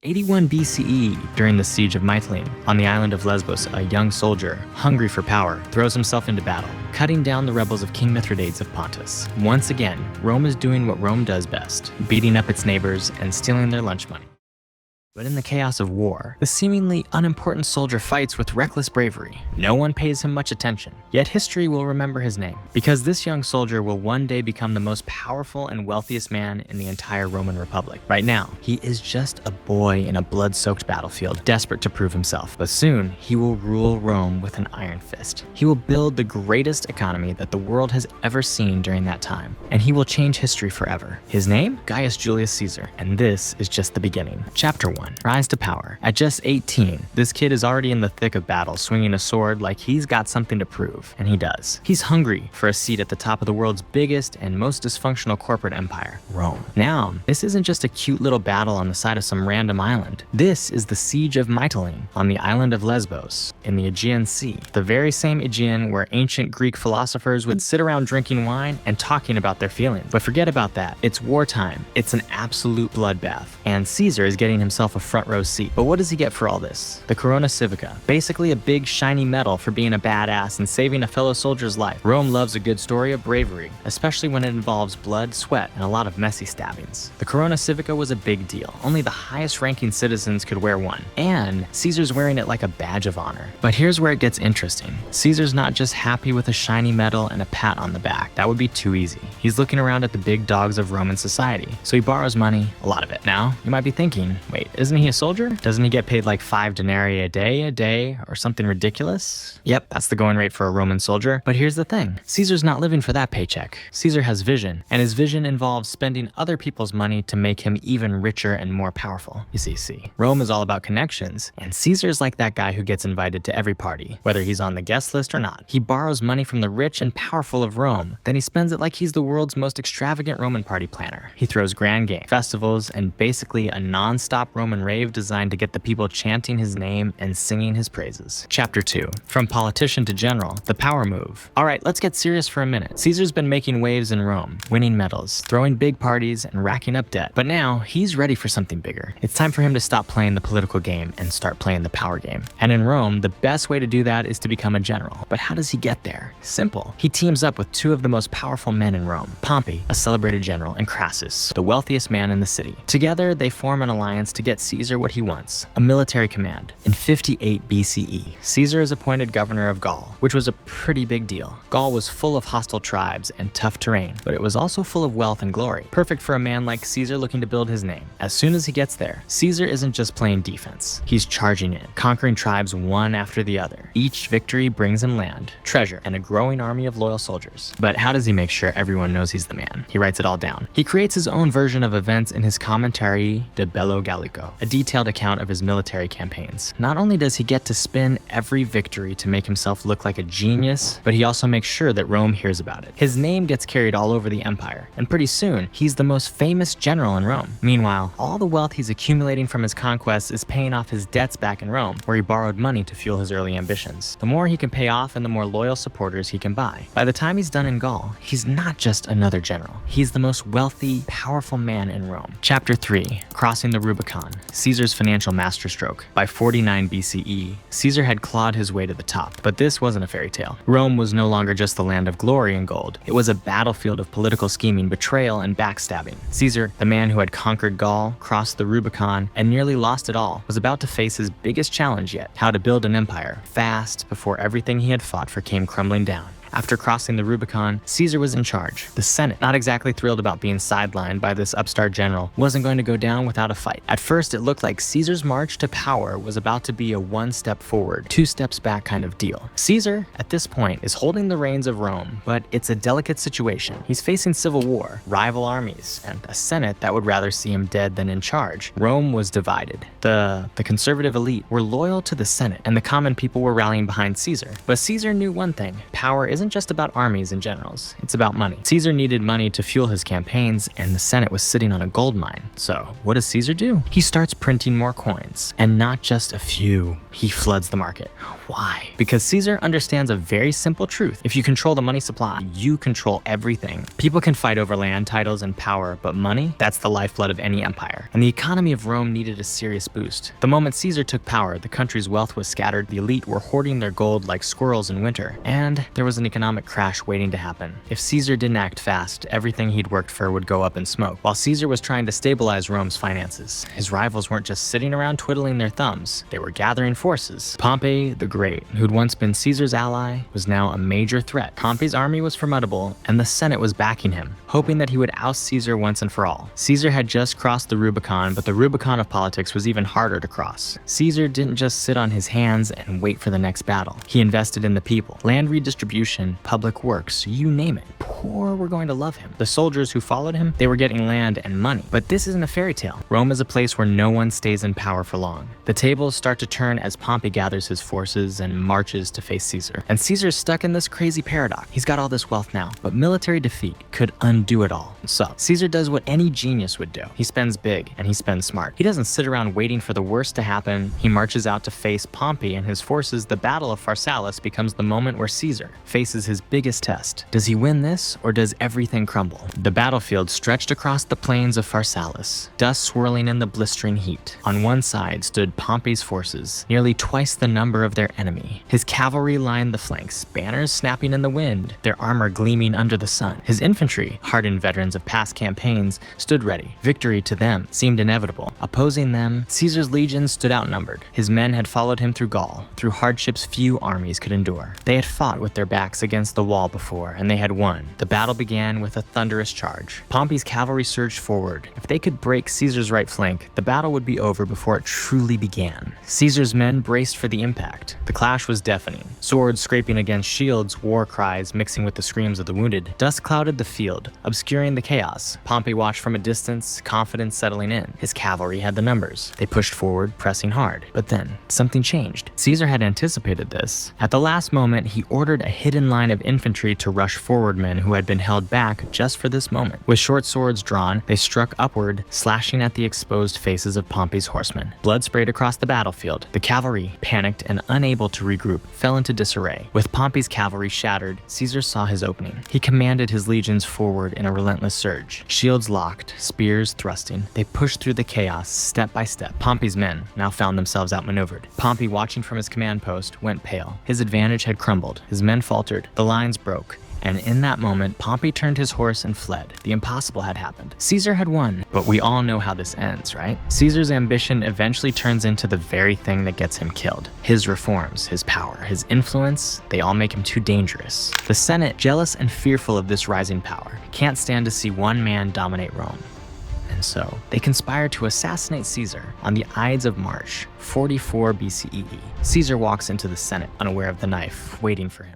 81 BCE, during the siege of Mytilene, on the island of Lesbos, a young soldier, hungry for power, throws himself into battle, cutting down the rebels of King Mithridates of Pontus. Once again, Rome is doing what Rome does best, beating up its neighbors and stealing their lunch money. But in the chaos of war, the seemingly unimportant soldier fights with reckless bravery. No one pays him much attention, yet history will remember his name, because this young soldier will one day become the most powerful and wealthiest man in the entire Roman Republic. Right now, he is just a boy in a blood-soaked battlefield, desperate to prove himself. But soon, he will rule Rome with an iron fist. He will build the greatest economy that the world has ever seen during that time, and he will change history forever. His name? Gaius Julius Caesar, and this is just the beginning. Chapter 1. Rise to power. At just 18, this kid is already in the thick of battle, swinging a sword like he's got something to prove, and he does. He's hungry for a seat at the top of the world's biggest and most dysfunctional corporate empire, Rome. Now, this isn't just a cute little battle on the side of some random island. This is the siege of Mytilene on the island of Lesbos in the Aegean Sea, the very same Aegean where ancient Greek philosophers would sit around drinking wine and talking about their feelings. But forget about that. It's wartime. It's an absolute bloodbath, and Caesar is getting himself a front row seat. But what does he get for all this? The Corona Civica, basically a big shiny medal for being a badass and saving a fellow soldier's life. Rome loves a good story of bravery, especially when it involves blood, sweat, and a lot of messy stabbings. The Corona Civica was a big deal. Only the highest ranking citizens could wear one, and Caesar's wearing it like a badge of honor. But here's where it gets interesting. Caesar's not just happy with a shiny medal and a pat on the back. That would be too easy. He's looking around at the big dogs of Roman society, so he borrows money, a lot of it. Now, you might be thinking, wait, isn't he a soldier? Doesn't he get paid like 5 denarii a day, or something ridiculous? Yep, that's the going rate for a Roman soldier. But here's the thing. Caesar's not living for that paycheck. Caesar has vision, and his vision involves spending other people's money to make him even richer and more powerful. You see, Rome is all about connections, and Caesar's like that guy who gets invited to every party, whether he's on the guest list or not. He borrows money from the rich and powerful of Rome, then he spends it like he's the world's most extravagant Roman party planner. He throws grand games, festivals, and basically a non-stop Roman rave designed to get the people chanting his name and singing his praises. Chapter 2. From politician to general, the power move. Alright, let's get serious for a minute. Caesar's been making waves in Rome, winning medals, throwing big parties, and racking up debt. But now, he's ready for something bigger. It's time for him to stop playing the political game and start playing the power game. And in Rome, the best way to do that is to become a general. But how does he get there? Simple. He teams up with two of the most powerful men in Rome, Pompey, a celebrated general, and Crassus, the wealthiest man in the city. Together, they form an alliance to get Caesar what he wants, a military command. In 58 BCE, Caesar is appointed governor of Gaul, which was a pretty big deal. Gaul was full of hostile tribes and tough terrain, but it was also full of wealth and glory, perfect for a man like Caesar looking to build his name. As soon as he gets there, Caesar isn't just playing defense. He's charging in, conquering tribes one after the other. Each victory brings him land, treasure, and a growing army of loyal soldiers. But how does he make sure everyone knows he's the man? He writes it all down. He creates his own version of events in his Commentary de Bello Gallico, a detailed account of his military campaigns. Not only does he get to spin every victory to make himself look like a genius, but he also makes sure that Rome hears about it. His name gets carried all over the empire, and pretty soon, he's the most famous general in Rome. Meanwhile, all the wealth he's accumulating from his conquests is paying off his debts back in Rome, where he borrowed money to fuel his early ambitions. The more he can pay off and the more loyal supporters he can buy. By the time he's done in Gaul, he's not just another general. He's the most wealthy, powerful man in Rome. Chapter 3. Crossing the Rubicon. Caesar's financial masterstroke. By 49 BCE, Caesar had clawed his way to the top, but this wasn't a fairy tale. Rome was no longer just the land of glory and gold. It was a battlefield of political scheming, betrayal, and backstabbing. Caesar, the man who had conquered Gaul, crossed the Rubicon, and nearly lost it all, was about to face his biggest challenge yet: how to build an empire fast before everything he had fought for came crumbling down. After crossing the Rubicon, Caesar was in charge. The Senate, not exactly thrilled about being sidelined by this upstart general, wasn't going to go down without a fight. At first, it looked like Caesar's march to power was about to be a 1 step forward, 2 steps back kind of deal. Caesar, at this point, is holding the reins of Rome, but it's a delicate situation. He's facing civil war, rival armies, and a Senate that would rather see him dead than in charge. Rome was divided. The conservative elite were loyal to the Senate, and the common people were rallying behind Caesar. But Caesar knew one thing: power isn't just about armies and generals, it's about money. Caesar needed money to fuel his campaigns, and the Senate was sitting on a gold mine. So what does Caesar do? He starts printing more coins, and not just a few. He floods the market. Why? Because Caesar understands a very simple truth. If you control the money supply, you control everything. People can fight over land, titles, and power, but money, that's the lifeblood of any empire. And the economy of Rome needed a serious boost. The moment Caesar took power, the country's wealth was scattered, the elite were hoarding their gold like squirrels in winter, and there was an economic crash waiting to happen. If Caesar didn't act fast, everything he'd worked for would go up in smoke. While Caesar was trying to stabilize Rome's finances, his rivals weren't just sitting around twiddling their thumbs, they were gathering forces. Pompey the Great, who'd once been Caesar's ally, was now a major threat. Pompey's army was formidable, and the Senate was backing him, hoping that he would oust Caesar once and for all. Caesar had just crossed the Rubicon, but the Rubicon of politics was even harder to cross. Caesar didn't just sit on his hands and wait for the next battle. He invested in the people. Land redistribution, public works, you name it. Poor were going to love him. The soldiers who followed him, they were getting land and money. But this isn't a fairy tale. Rome is a place where no one stays in power for long. The tables start to turn as Pompey gathers his forces and marches to face Caesar. And Caesar's stuck in this crazy paradox. He's got all this wealth now, but military defeat could undo it all. So Caesar does what any genius would do. He spends big and he spends smart. He doesn't sit around waiting for the worst to happen. He marches out to face Pompey and his forces. The Battle of Pharsalus becomes the moment where Caesar faces his biggest test. Does he win this, or does everything crumble? The battlefield stretched across the plains of Pharsalus, dust swirling in the blistering heat. On one side stood Pompey's forces, nearly twice the number of their enemy. His cavalry lined the flanks, banners snapping in the wind, their armor gleaming under the sun. His infantry, hardened veterans of past campaigns, stood ready. Victory to them seemed inevitable. Opposing them, Caesar's legions stood outnumbered. His men had followed him through Gaul, through hardships few armies could endure. They had fought with their backs against the wall before, and they had won. The battle began with a thunderous charge. Pompey's cavalry surged forward. If they could break Caesar's right flank, the battle would be over before it truly began. Caesar's men braced for the impact. The clash was deafening. Swords scraping against shields, war cries mixing with the screams of the wounded. Dust clouded the field, obscuring the chaos. Pompey watched from a distance, confidence settling in. His cavalry had the numbers. They pushed forward, pressing hard. But then, something changed. Caesar had anticipated this. At the last moment, he ordered a hidden line of infantry to rush forward men who had been held back just for this moment. With short swords drawn, they struck upward, slashing at the exposed faces of Pompey's horsemen. Blood sprayed across the battlefield. The cavalry, panicked and unable to regroup, fell into disarray. With Pompey's cavalry shattered, Caesar saw his opening. He commanded his legions forward in a relentless surge. Shields locked, spears thrusting, they pushed through the chaos step by step. Pompey's men now found themselves outmaneuvered. Pompey, watching from his command post, went pale. His advantage had crumbled. His men faltered. The lines broke. And in that moment, Pompey turned his horse and fled. The impossible had happened. Caesar had won, but we all know how this ends, right? Caesar's ambition eventually turns into the very thing that gets him killed. His reforms, his power, his influence, they all make him too dangerous. The Senate, jealous and fearful of this rising power, can't stand to see one man dominate Rome. And so, they conspire to assassinate Caesar on the Ides of March, 44 BCE. Caesar walks into the Senate, unaware of the knife, waiting for him.